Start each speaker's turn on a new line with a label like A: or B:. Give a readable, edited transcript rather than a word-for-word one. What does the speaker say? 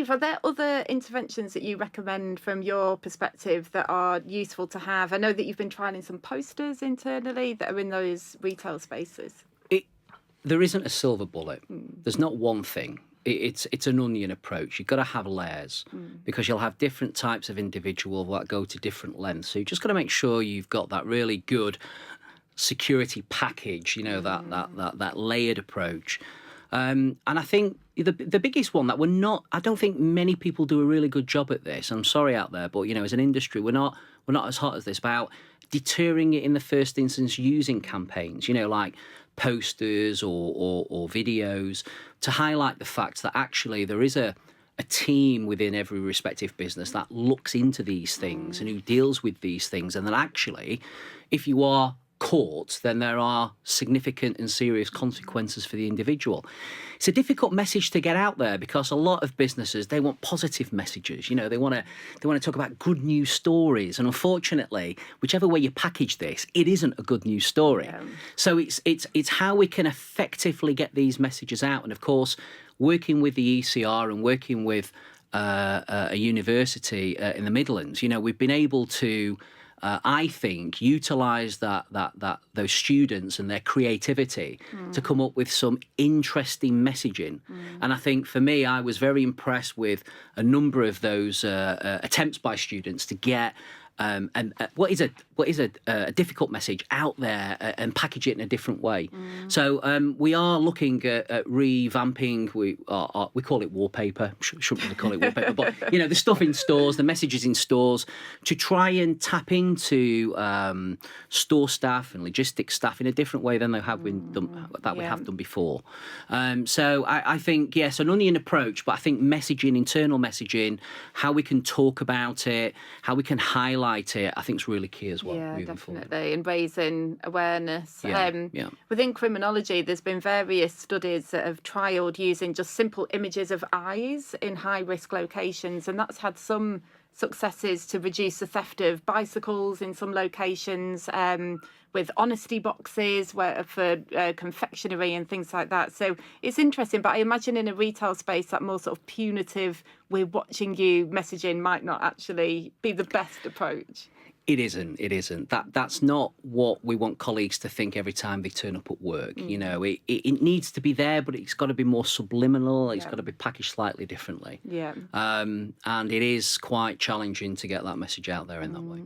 A: Steve, are there other interventions that you recommend from your perspective that are useful to have? I know that you've been trialling some posters internally that are in those retail spaces.
B: There isn't a silver bullet. There's not one thing. It's an onion approach. You've got to have layers because you'll have different types of individual that go to different lengths. So you've just got to make sure you've got that really good security package, that layered approach. And I think the biggest one that I don't think many people do a really good job at this. I'm sorry out there, but as an industry, we're not as hot as this about deterring it in the first instance using campaigns, like posters or videos to highlight the fact that actually there is a team within every respective business that looks into these things and who deals with these things, and that actually, if you are caught, then there are significant and serious consequences for the individual. It's a difficult message to get out there because a lot of businesses, they want positive messages. They want to talk about good news stories, and unfortunately, whichever way you package this, it isn't a good news story. Yeah. So it's how we can effectively get these messages out, and of course, working with the ECR and working with a university in the Midlands, we've been able to. I think utilise those students and their creativity to come up with some interesting messaging. And I think for me, I was very impressed with a number of those attempts by students to get what is a difficult message out there and package it in a different way. So we are looking at revamping. We call it wallpaper. Shouldn't really call it wallpaper, but the stuff in stores, the messages in stores, to try and tap into store staff and logistics staff in a different way than they have been done, we have done before. So I think yes, an onion approach, but I think messaging, internal messaging, how we can talk about it, how we can highlight it, I think is really key as well.
A: Yeah, definitely.
B: Forward.
A: And raising awareness.
B: Yeah.
A: Within criminology, there's been various studies that have trialled using just simple images of eyes in high-risk locations, and that's had some successes to reduce the theft of bicycles in some locations, with honesty boxes for confectionery and things like that. So it's interesting, but I imagine in a retail space that more sort of punitive, we're watching you messaging might not actually be the best approach.
B: It isn't. That's not what we want colleagues to think every time they turn up at work. It needs to be there, but it's got to be more subliminal. It's got to be packaged slightly differently.
A: Yeah.
B: And it is quite challenging to get that message out there in that way.